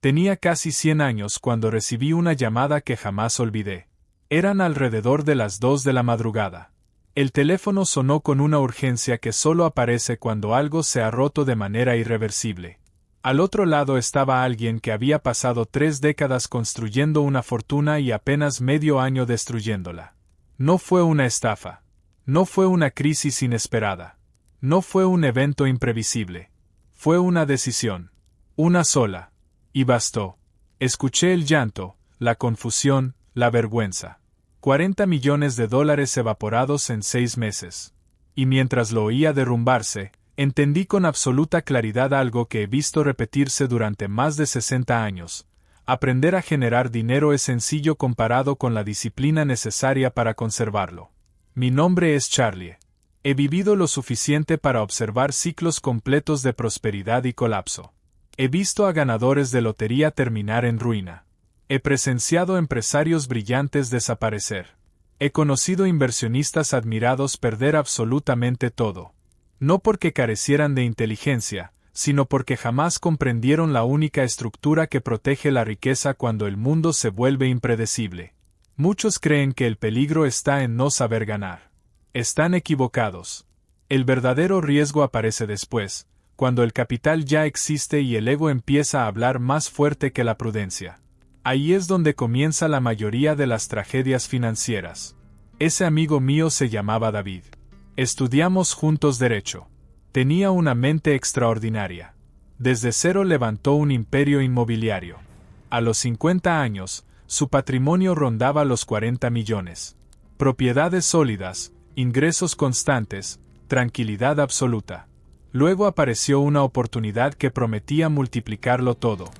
Tenía casi 100 años cuando recibí una llamada que jamás olvidé. Eran alrededor de las 2 de la madrugada. El teléfono sonó con una urgencia que solo aparece cuando algo se ha roto de manera irreversible. Al otro lado estaba alguien que había pasado 3 décadas construyendo una fortuna y apenas medio año destruyéndola. No fue una estafa. No fue una crisis inesperada. No fue un evento imprevisible. Fue una decisión. Una sola. Y bastó. Escuché el llanto, la confusión, la vergüenza. $40 millones evaporados en 6 meses. Y mientras lo oía derrumbarse, entendí con absoluta claridad algo que he visto repetirse durante más de 60 años. Aprender a generar dinero es sencillo comparado con la disciplina necesaria para conservarlo. Mi nombre es Charlie. He vivido lo suficiente para observar ciclos completos de prosperidad y colapso. He visto a ganadores de lotería terminar en ruina. He presenciado empresarios brillantes desaparecer. He conocido inversionistas admirados perder absolutamente todo. No porque carecieran de inteligencia, sino porque jamás comprendieron la única estructura que protege la riqueza cuando el mundo se vuelve impredecible. Muchos creen que el peligro está en no saber ganar. Están equivocados. El verdadero riesgo aparece después, cuando el capital ya existe y el ego empieza a hablar más fuerte que la prudencia. Ahí es donde comienza la mayoría de las tragedias financieras. Ese amigo mío se llamaba David. Estudiamos juntos derecho. Tenía una mente extraordinaria. Desde cero levantó un imperio inmobiliario. A los 50 años, su patrimonio rondaba los 40 millones. Propiedades sólidas, ingresos constantes, tranquilidad absoluta. Luego apareció una oportunidad que prometía multiplicarlo todo.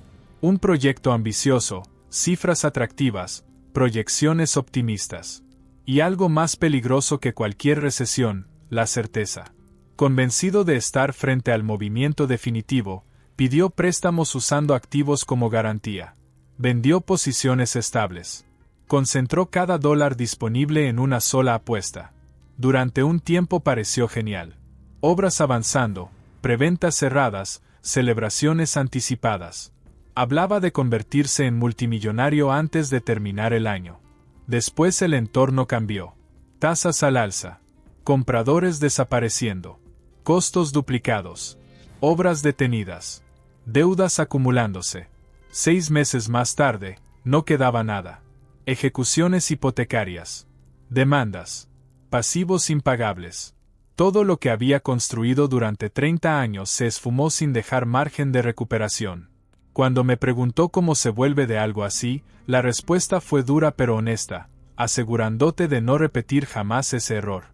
Un proyecto ambicioso, cifras atractivas, proyecciones optimistas. Y algo más peligroso que cualquier recesión, la certeza. Convencido de estar frente al movimiento definitivo, pidió préstamos usando activos como garantía. Vendió posiciones estables. Concentró cada dólar disponible en una sola apuesta. Durante un tiempo pareció genial. Obras avanzando, preventas cerradas, celebraciones anticipadas. Hablaba de convertirse en multimillonario antes de terminar el año. Después el entorno cambió. Tasas al alza. Compradores desapareciendo. Costos duplicados. Obras detenidas. Deudas acumulándose. 6 meses más tarde, no quedaba nada. Ejecuciones hipotecarias. Demandas. Pasivos impagables. Todo lo que había construido durante 30 años se esfumó sin dejar margen de recuperación. Cuando me preguntó cómo se vuelve de algo así, la respuesta fue dura pero honesta, asegurándote de no repetir jamás ese error.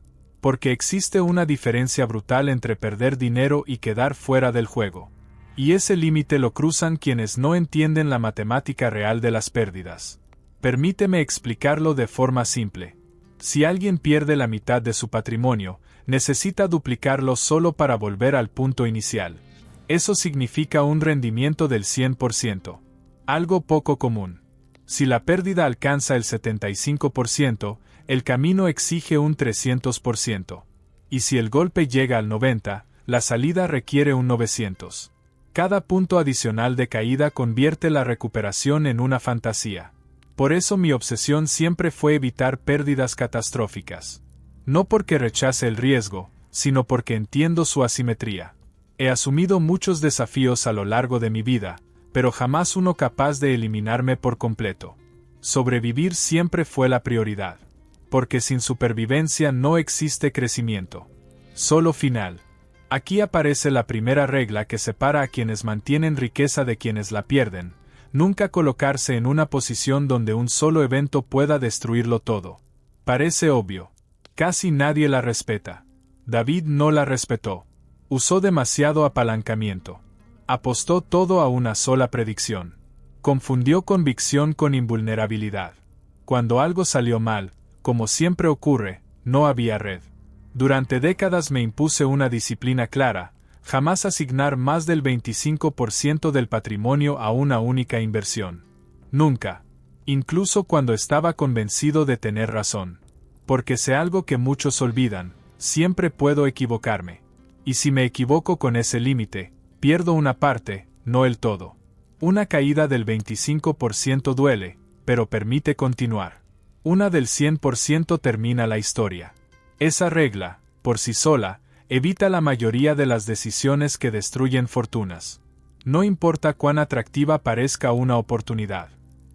Porque existe una diferencia brutal entre perder dinero y quedar fuera del juego. Y ese límite lo cruzan quienes no entienden la matemática real de las pérdidas. Permíteme explicarlo de forma simple. Si alguien pierde la mitad de su patrimonio, necesita duplicarlo solo para volver al punto inicial. Eso significa un rendimiento del 100%. Algo poco común. Si la pérdida alcanza el 75%, el camino exige un 300%. Y si el golpe llega al 90%, la salida requiere un 900%. Cada punto adicional de caída convierte la recuperación en una fantasía. Por eso mi obsesión siempre fue evitar pérdidas catastróficas. No porque rechace el riesgo, sino porque entiendo su asimetría. He asumido muchos desafíos a lo largo de mi vida, pero jamás uno capaz de eliminarme por completo. Sobrevivir siempre fue la prioridad. Porque sin supervivencia no existe crecimiento. Solo final. Aquí aparece la primera regla que separa a quienes mantienen riqueza de quienes la pierden. Nunca colocarse en una posición donde un solo evento pueda destruirlo todo. Parece obvio. Casi nadie la respeta. David no la respetó. Usó demasiado apalancamiento. Apostó todo a una sola predicción. Confundió convicción con invulnerabilidad. Cuando algo salió mal, como siempre ocurre, no había red. Durante décadas me impuse una disciplina clara, jamás asignar más del 25% del patrimonio a una única inversión. Nunca. Incluso cuando estaba convencido de tener razón. Porque sé algo que muchos olvidan, siempre puedo equivocarme. Y si me equivoco con ese límite, pierdo una parte, no el todo. Una caída del 25% duele, pero permite continuar. Una del 100% termina la historia. Esa regla, por sí sola, evita la mayoría de las decisiones que destruyen fortunas. No importa cuán atractiva parezca una oportunidad.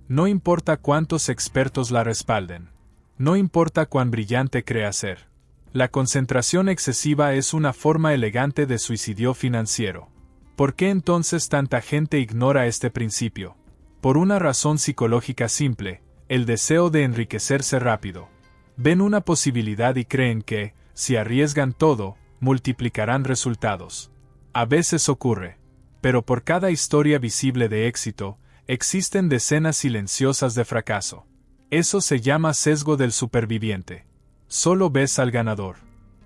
No importa cuántos expertos la respalden. No importa cuán brillante crea ser. La concentración excesiva es una forma elegante de suicidio financiero. ¿Por qué entonces tanta gente ignora este principio? Por una razón psicológica simple, el deseo de enriquecerse rápido. Ven una posibilidad y creen que, si arriesgan todo, multiplicarán resultados. A veces ocurre. Pero por cada historia visible de éxito, existen decenas silenciosas de fracaso. Eso se llama sesgo del superviviente. Solo ves al ganador.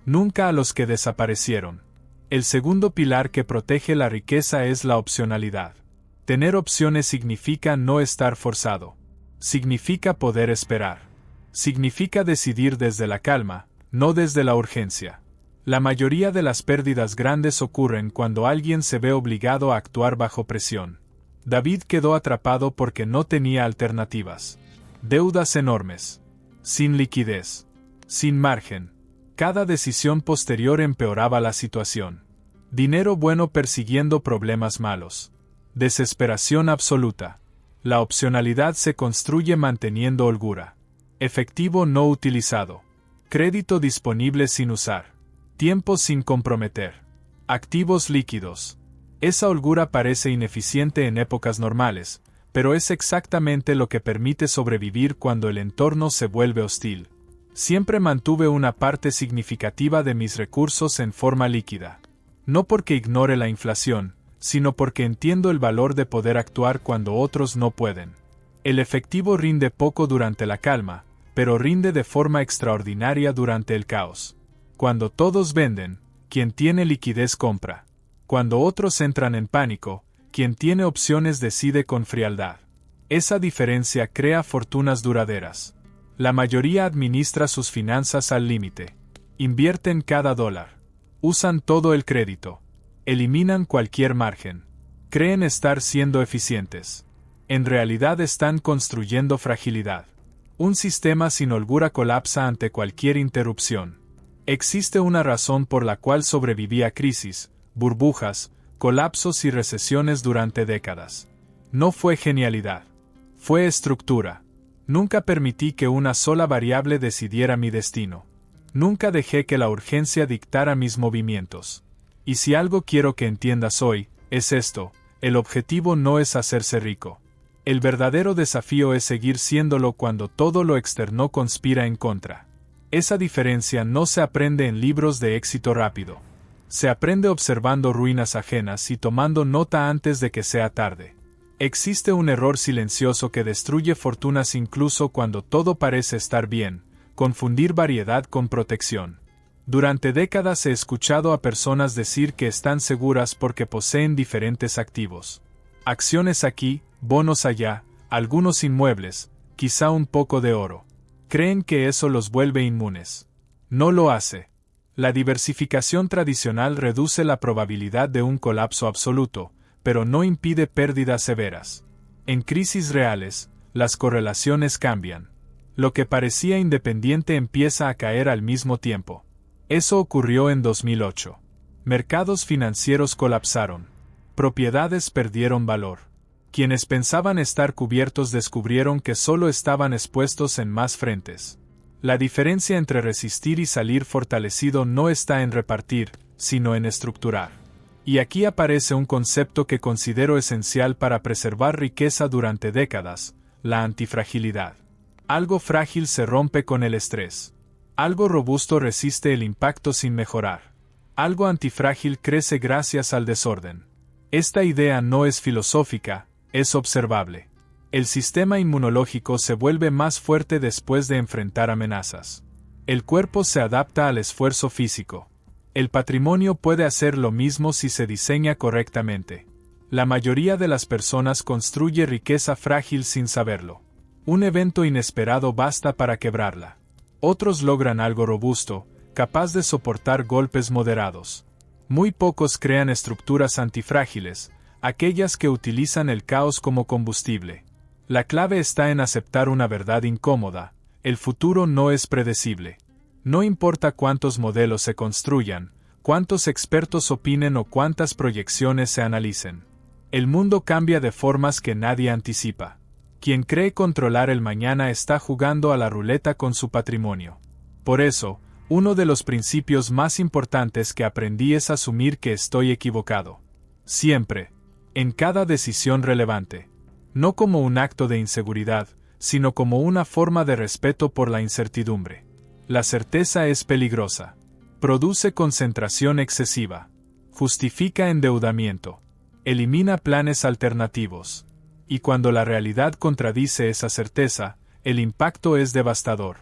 Nunca a los que desaparecieron. El segundo pilar que protege la riqueza es la opcionalidad. Tener opciones significa no estar forzado. Significa poder esperar. Significa decidir desde la calma, no desde la urgencia. La mayoría de las pérdidas grandes ocurren cuando alguien se ve obligado a actuar bajo presión. David quedó atrapado porque no tenía alternativas. Deudas enormes. Sin liquidez. Sin margen. Cada decisión posterior empeoraba la situación. Dinero bueno persiguiendo problemas malos. Desesperación absoluta. La opcionalidad se construye manteniendo holgura. Efectivo no utilizado. Crédito disponible sin usar. Tiempo sin comprometer. Activos líquidos. Esa holgura parece ineficiente en épocas normales, pero es exactamente lo que permite sobrevivir cuando el entorno se vuelve hostil. Siempre mantuve una parte significativa de mis recursos en forma líquida. No porque ignore la inflación, sino porque entiendo el valor de poder actuar cuando otros no pueden. El efectivo rinde poco durante la calma, pero rinde de forma extraordinaria durante el caos. Cuando todos venden, quien tiene liquidez compra. Cuando otros entran en pánico, quien tiene opciones decide con frialdad. Esa diferencia crea fortunas duraderas. La mayoría administra sus finanzas al límite. Invierten cada dólar. Usan todo el crédito. Eliminan cualquier margen. Creen estar siendo eficientes. En realidad están construyendo fragilidad. Un sistema sin holgura colapsa ante cualquier interrupción. Existe una razón por la cual sobreviví a crisis, burbujas, colapsos y recesiones durante décadas. No fue genialidad. Fue estructura. Nunca permití que una sola variable decidiera mi destino. Nunca dejé que la urgencia dictara mis movimientos. Y si algo quiero que entiendas hoy, es esto: el objetivo no es hacerse rico. El verdadero desafío es seguir siéndolo cuando todo lo externo conspira en contra. Esa diferencia no se aprende en libros de éxito rápido. Se aprende observando ruinas ajenas y tomando nota antes de que sea tarde. Existe un error silencioso que destruye fortunas incluso cuando todo parece estar bien: confundir variedad con protección. Durante décadas he escuchado a personas decir que están seguras porque poseen diferentes activos. Acciones aquí, bonos allá, algunos inmuebles, quizá un poco de oro. Creen que eso los vuelve inmunes. No lo hace. La diversificación tradicional reduce la probabilidad de un colapso absoluto, pero no impide pérdidas severas. En crisis reales, las correlaciones cambian. Lo que parecía independiente empieza a caer al mismo tiempo. Eso ocurrió en 2008. Mercados financieros colapsaron. Propiedades perdieron valor. Quienes pensaban estar cubiertos descubrieron que solo estaban expuestos en más frentes. La diferencia entre resistir y salir fortalecido no está en repartir, sino en estructurar. Y aquí aparece un concepto que considero esencial para preservar riqueza durante décadas: la antifragilidad. Algo frágil se rompe con el estrés. Algo robusto resiste el impacto sin mejorar. Algo antifrágil crece gracias al desorden. Esta idea no es filosófica, es observable. El sistema inmunológico se vuelve más fuerte después de enfrentar amenazas. El cuerpo se adapta al esfuerzo físico. El patrimonio puede hacer lo mismo si se diseña correctamente. La mayoría de las personas construye riqueza frágil sin saberlo. Un evento inesperado basta para quebrarla. Otros logran algo robusto, capaz de soportar golpes moderados. Muy pocos crean estructuras antifrágiles, aquellas que utilizan el caos como combustible. La clave está en aceptar una verdad incómoda: el futuro no es predecible. No importa cuántos modelos se construyan, cuántos expertos opinen o cuántas proyecciones se analicen. El mundo cambia de formas que nadie anticipa. Quien cree controlar el mañana está jugando a la ruleta con su patrimonio. Por eso, uno de los principios más importantes que aprendí es asumir que estoy equivocado. Siempre. En cada decisión relevante. No como un acto de inseguridad, sino como una forma de respeto por la incertidumbre. La certeza es peligrosa. Produce concentración excesiva. Justifica endeudamiento. Elimina planes alternativos. Y cuando la realidad contradice esa certeza, el impacto es devastador.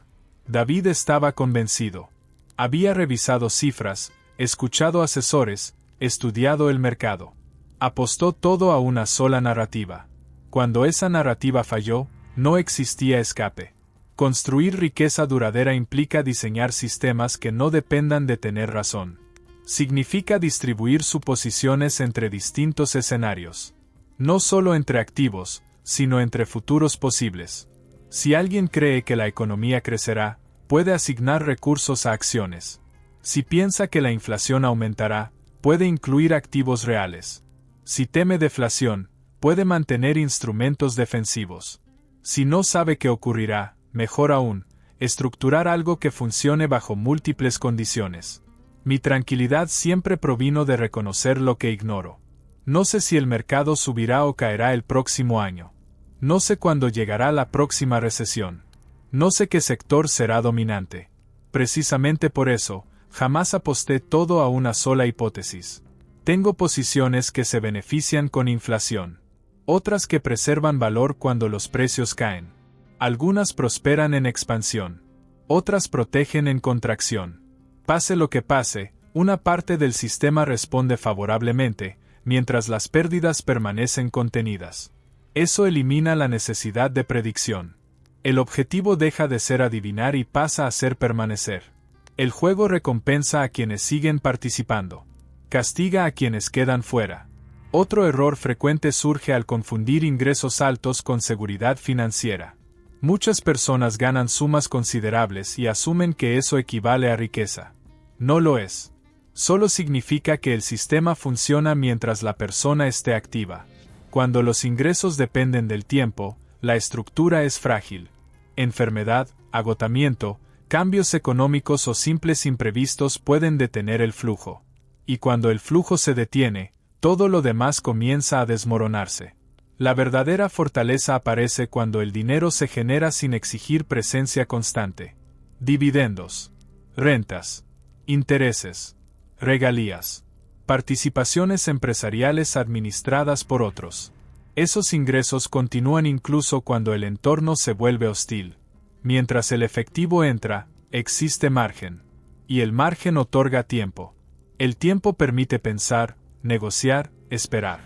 David estaba convencido. Había revisado cifras, escuchado asesores, estudiado el mercado. Apostó todo a una sola narrativa. Cuando esa narrativa falló, no existía escape. Construir riqueza duradera implica diseñar sistemas que no dependan de tener razón. Significa distribuir suposiciones entre distintos escenarios. No solo entre activos, sino entre futuros posibles. Si alguien cree que la economía crecerá, puede asignar recursos a acciones. Si piensa que la inflación aumentará, puede incluir activos reales. Si teme deflación, puede mantener instrumentos defensivos. Si no sabe qué ocurrirá, mejor aún, estructurar algo que funcione bajo múltiples condiciones. Mi tranquilidad siempre provino de reconocer lo que ignoro. No sé si el mercado subirá o caerá el próximo año. No sé cuándo llegará la próxima recesión. No sé qué sector será dominante. Precisamente por eso, jamás aposté todo a una sola hipótesis. Tengo posiciones que se benefician con inflación. Otras que preservan valor cuando los precios caen. Algunas prosperan en expansión. Otras protegen en contracción. Pase lo que pase, una parte del sistema responde favorablemente, mientras las pérdidas permanecen contenidas. Eso elimina la necesidad de predicción. El objetivo deja de ser adivinar y pasa a ser permanecer. El juego recompensa a quienes siguen participando. Castiga a quienes quedan fuera. Otro error frecuente surge al confundir ingresos altos con seguridad financiera. Muchas personas ganan sumas considerables y asumen que eso equivale a riqueza. No lo es. Solo significa que el sistema funciona mientras la persona esté activa. Cuando los ingresos dependen del tiempo, la estructura es frágil. Enfermedad, agotamiento, cambios económicos o simples imprevistos pueden detener el flujo. Y cuando el flujo se detiene, todo lo demás comienza a desmoronarse. La verdadera fortaleza aparece cuando el dinero se genera sin exigir presencia constante. Dividendos, rentas, intereses, regalías, participaciones empresariales administradas por otros. Esos ingresos continúan incluso cuando el entorno se vuelve hostil. Mientras el efectivo entra, existe margen. Y el margen otorga tiempo. El tiempo permite pensar, negociar, esperar.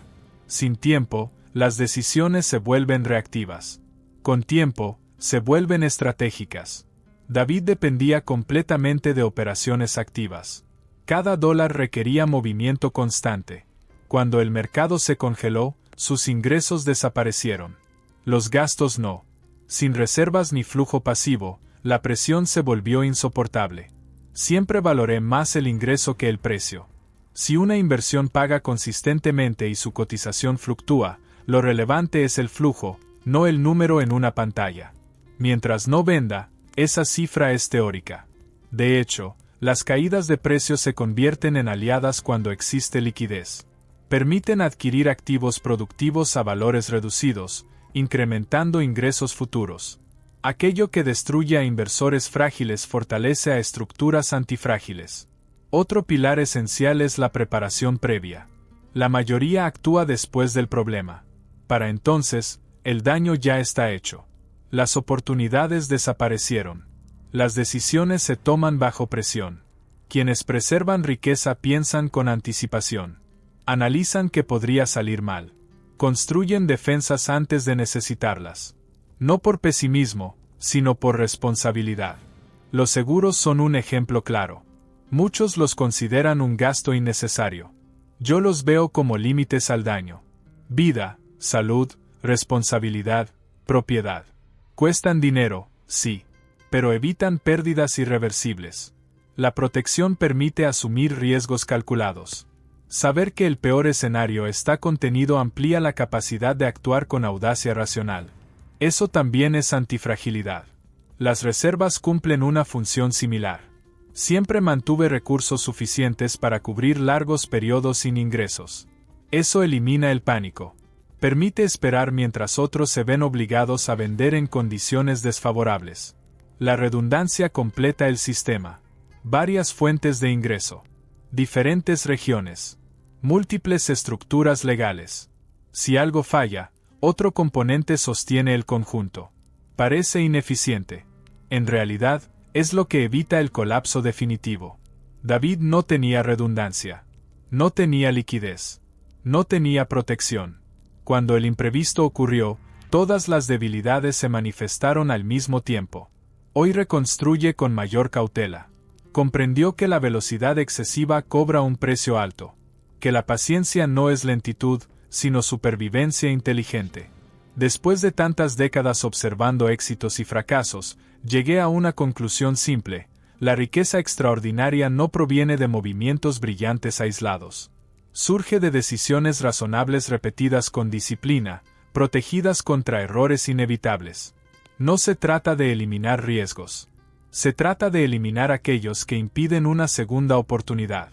Sin tiempo, las decisiones se vuelven reactivas. Con tiempo, se vuelven estratégicas. David dependía completamente de operaciones activas. Cada dólar requería movimiento constante. Cuando el mercado se congeló, sus ingresos desaparecieron. Los gastos no. Sin reservas ni flujo pasivo, la presión se volvió insoportable. Siempre valoré más el ingreso que el precio. Si una inversión paga consistentemente y su cotización fluctúa, lo relevante es el flujo, no el número en una pantalla. Mientras no venda, esa cifra es teórica. De hecho, las caídas de precios se convierten en aliadas cuando existe liquidez. Permiten adquirir activos productivos a valores reducidos, incrementando ingresos futuros. Aquello que destruye a inversores frágiles fortalece a estructuras antifrágiles. Otro pilar esencial es la preparación previa. La mayoría actúa después del problema. Para entonces, el daño ya está hecho. Las oportunidades desaparecieron. Las decisiones se toman bajo presión. Quienes preservan riqueza piensan con anticipación. Analizan qué podría salir mal. Construyen defensas antes de necesitarlas. No por pesimismo, sino por responsabilidad. Los seguros son un ejemplo claro. Muchos los consideran un gasto innecesario. Yo los veo como límites al daño. Vida, salud, responsabilidad, propiedad. Cuestan dinero, sí, pero evitan pérdidas irreversibles. La protección permite asumir riesgos calculados. Saber que el peor escenario está contenido amplía la capacidad de actuar con audacia racional. Eso también es antifragilidad. Las reservas cumplen una función similar. Siempre mantuve recursos suficientes para cubrir largos periodos sin ingresos. Eso elimina el pánico. Permite esperar mientras otros se ven obligados a vender en condiciones desfavorables. La redundancia completa el sistema. Varias fuentes de ingreso. Diferentes regiones. Múltiples estructuras legales. Si algo falla, otro componente sostiene el conjunto. Parece ineficiente. En realidad, es lo que evita el colapso definitivo. David no tenía redundancia. No tenía liquidez. No tenía protección. Cuando el imprevisto ocurrió, todas las debilidades se manifestaron al mismo tiempo. Hoy reconstruye con mayor cautela. Comprendió que la velocidad excesiva cobra un precio alto. Que la paciencia no es lentitud, sino supervivencia inteligente. Después de tantas décadas observando éxitos y fracasos, llegué a una conclusión simple: la riqueza extraordinaria no proviene de movimientos brillantes aislados. Surge de decisiones razonables repetidas con disciplina, protegidas contra errores inevitables. No se trata de eliminar riesgos. Se trata de eliminar aquellos que impiden una segunda oportunidad.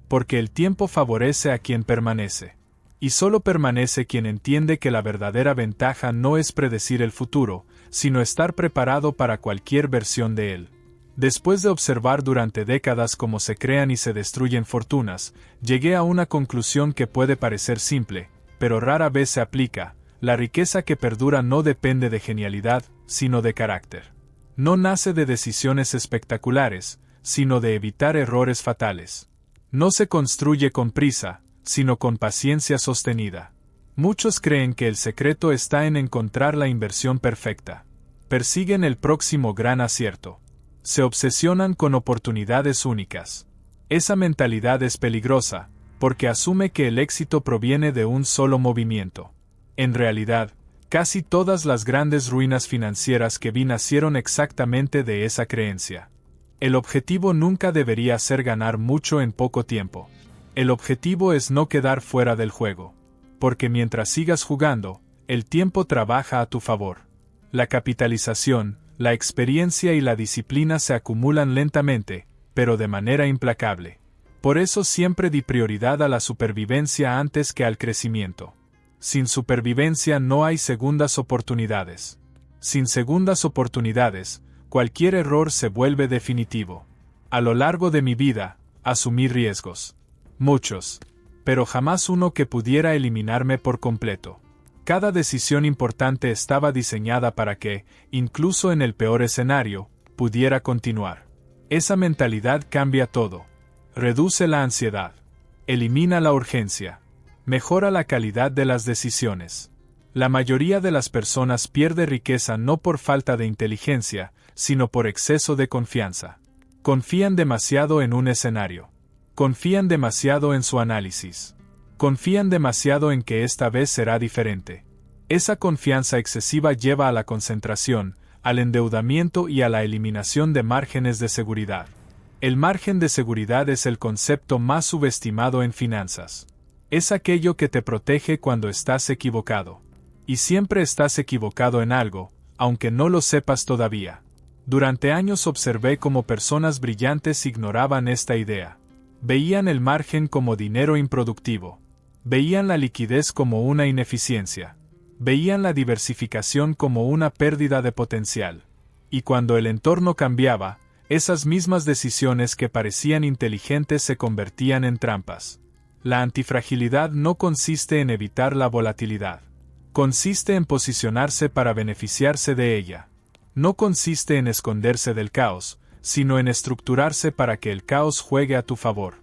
Porque el tiempo favorece a quien permanece. Y solo permanece quien entiende que la verdadera ventaja no es predecir el futuro, sino estar preparado para cualquier versión de él. Después de observar durante décadas cómo se crean y se destruyen fortunas, llegué a una conclusión que puede parecer simple, pero rara vez se aplica: la riqueza que perdura no depende de genialidad, sino de carácter. No nace de decisiones espectaculares, sino de evitar errores fatales. No se construye con prisa, sino con paciencia sostenida. Muchos creen que el secreto está en encontrar la inversión perfecta. Persiguen el próximo gran acierto. Se obsesionan con oportunidades únicas. Esa mentalidad es peligrosa, porque asume que el éxito proviene de un solo movimiento. En realidad, casi todas las grandes ruinas financieras que vi nacieron exactamente de esa creencia. El objetivo nunca debería ser ganar mucho en poco tiempo. El objetivo es no quedar fuera del juego. Porque mientras sigas jugando, el tiempo trabaja a tu favor. La capitalización, la experiencia y la disciplina se acumulan lentamente, pero de manera implacable. Por eso siempre di prioridad a la supervivencia antes que al crecimiento. Sin supervivencia no hay segundas oportunidades. Sin segundas oportunidades, cualquier error se vuelve definitivo. A lo largo de mi vida, asumí riesgos. Muchos. Pero jamás uno que pudiera eliminarme por completo. Cada decisión importante estaba diseñada para que, incluso en el peor escenario, pudiera continuar. Esa mentalidad cambia todo. Reduce la ansiedad. Elimina la urgencia. Mejora la calidad de las decisiones. La mayoría de las personas pierde riqueza no por falta de inteligencia, sino por exceso de confianza. Confían demasiado en un escenario. Confían demasiado en su análisis. Confían demasiado en que esta vez será diferente. Esa confianza excesiva lleva a la concentración, al endeudamiento y a la eliminación de márgenes de seguridad. El margen de seguridad es el concepto más subestimado en finanzas. Es aquello que te protege cuando estás equivocado. Y siempre estás equivocado en algo, aunque no lo sepas todavía. Durante años observé cómo personas brillantes ignoraban esta idea. Veían el margen como dinero improductivo. Veían la liquidez como una ineficiencia. Veían la diversificación como una pérdida de potencial. Y cuando el entorno cambiaba, esas mismas decisiones que parecían inteligentes se convertían en trampas. La antifragilidad no consiste en evitar la volatilidad. Consiste en posicionarse para beneficiarse de ella. No consiste en esconderse del caos, sino en estructurarse para que el caos juegue a tu favor.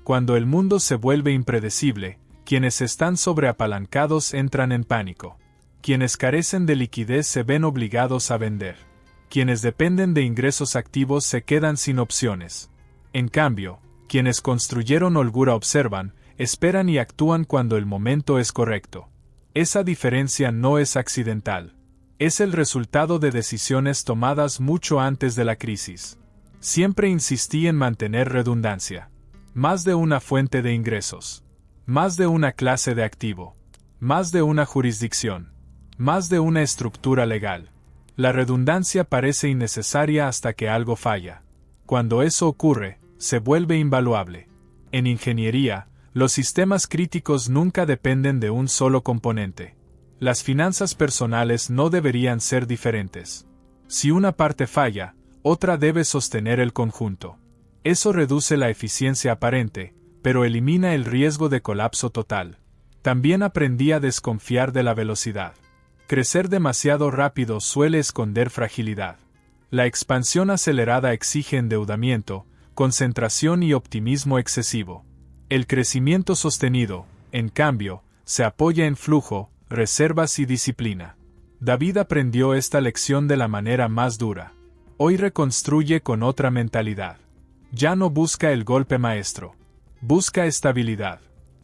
Cuando el mundo se vuelve impredecible, quienes están sobreapalancados entran en pánico. Quienes carecen de liquidez se ven obligados a vender. Quienes dependen de ingresos activos se quedan sin opciones. En cambio, quienes construyeron holgura observan, esperan y actúan cuando el momento es correcto. Esa diferencia no es accidental. Es el resultado de decisiones tomadas mucho antes de la crisis. Siempre insistí en mantener redundancia. Más de una fuente de ingresos. Más de una clase de activo. Más de una jurisdicción. Más de una estructura legal. La redundancia parece innecesaria hasta que algo falla. Cuando eso ocurre, se vuelve invaluable. En ingeniería, los sistemas críticos nunca dependen de un solo componente. Las finanzas personales no deberían ser diferentes. Si una parte falla, otra debe sostener el conjunto. Eso reduce la eficiencia aparente, pero elimina el riesgo de colapso total. También aprendí a desconfiar de la velocidad. Crecer demasiado rápido suele esconder fragilidad. La expansión acelerada exige endeudamiento, concentración y optimismo excesivo. El crecimiento sostenido, en cambio, se apoya en flujo, reservas y disciplina. David aprendió esta lección de la manera más dura. Hoy reconstruye con otra mentalidad. Ya no busca el golpe maestro. Busca estabilidad.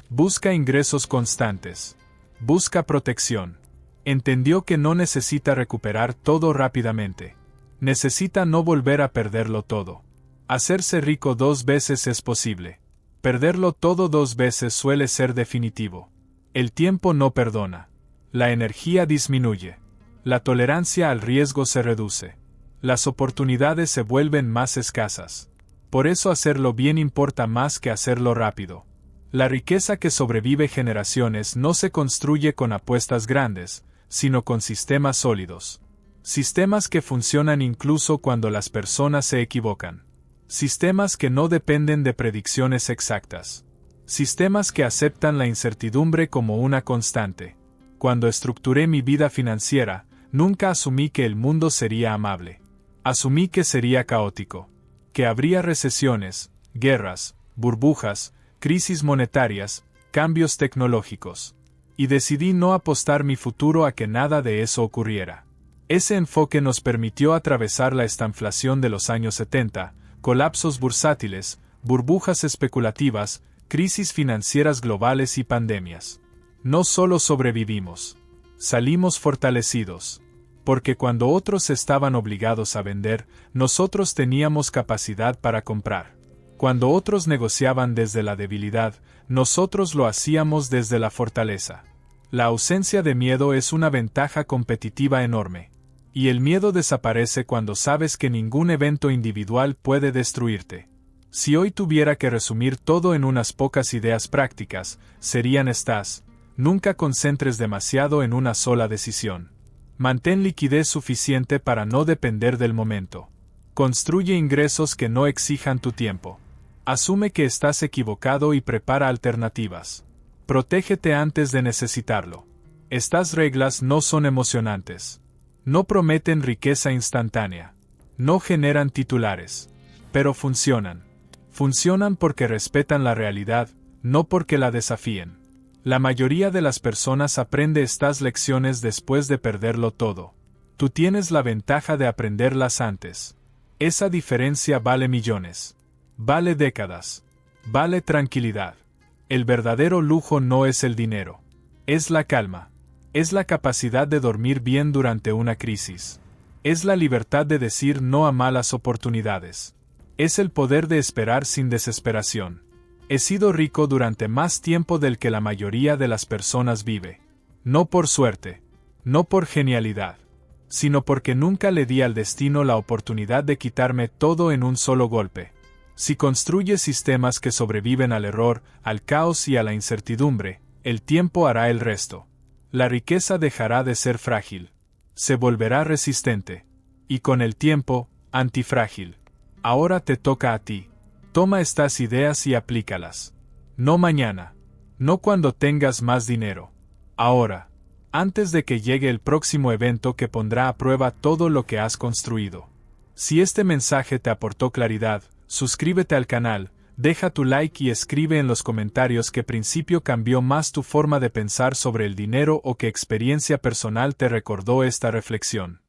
Busca ingresos constantes. Busca protección. Entendió que no necesita recuperar todo rápidamente. Necesita no volver a perderlo todo. Hacerse rico 2 veces es posible. Perderlo todo 2 veces suele ser definitivo. El tiempo no perdona. La energía disminuye. La tolerancia al riesgo se reduce. Las oportunidades se vuelven más escasas. Por eso hacerlo bien importa más que hacerlo rápido. La riqueza que sobrevive generaciones no se construye con apuestas grandes, sino con sistemas sólidos. Sistemas que funcionan incluso cuando las personas se equivocan. Sistemas que no dependen de predicciones exactas. Sistemas que aceptan la incertidumbre como una constante. Cuando estructuré mi vida financiera, nunca asumí que el mundo sería amable. Asumí que sería caótico. Que habría recesiones, guerras, burbujas, crisis monetarias, cambios tecnológicos. Y decidí no apostar mi futuro a que nada de eso ocurriera. Ese enfoque nos permitió atravesar la estanflación de los años 70, colapsos bursátiles, burbujas especulativas, crisis financieras globales y pandemias. No solo sobrevivimos, salimos fortalecidos. Porque cuando otros estaban obligados a vender, nosotros teníamos capacidad para comprar. Cuando otros negociaban desde la debilidad, nosotros lo hacíamos desde la fortaleza. La ausencia de miedo es una ventaja competitiva enorme. Y el miedo desaparece cuando sabes que ningún evento individual puede destruirte. Si hoy tuviera que resumir todo en unas pocas ideas prácticas, serían estas: nunca concentres demasiado en una sola decisión. Mantén liquidez suficiente para no depender del momento. Construye ingresos que no exijan tu tiempo. Asume que estás equivocado y prepara alternativas. Protégete antes de necesitarlo. Estas reglas no son emocionantes. No prometen riqueza instantánea. No generan titulares. Pero funcionan. Funcionan porque respetan la realidad, no porque la desafíen. La mayoría de las personas aprende estas lecciones después de perderlo todo. Tú tienes la ventaja de aprenderlas antes. Esa diferencia vale millones. Vale décadas. Vale tranquilidad. El verdadero lujo no es el dinero. Es la calma. Es la capacidad de dormir bien durante una crisis. Es la libertad de decir no a malas oportunidades. Es el poder de esperar sin desesperación. He sido rico durante más tiempo del que la mayoría de las personas vive. No por suerte. No por genialidad. Sino porque nunca le di al destino la oportunidad de quitarme todo en un solo golpe. Si construyes sistemas que sobreviven al error, al caos y a la incertidumbre, el tiempo hará el resto. La riqueza dejará de ser frágil. Se volverá resistente. Y con el tiempo, antifrágil. Ahora te toca a ti. Toma estas ideas y aplícalas. No mañana. No cuando tengas más dinero. Ahora. Antes de que llegue el próximo evento que pondrá a prueba todo lo que has construido. Si este mensaje te aportó claridad, suscríbete al canal, deja tu like y escribe en los comentarios qué principio cambió más tu forma de pensar sobre el dinero o qué experiencia personal te recordó esta reflexión.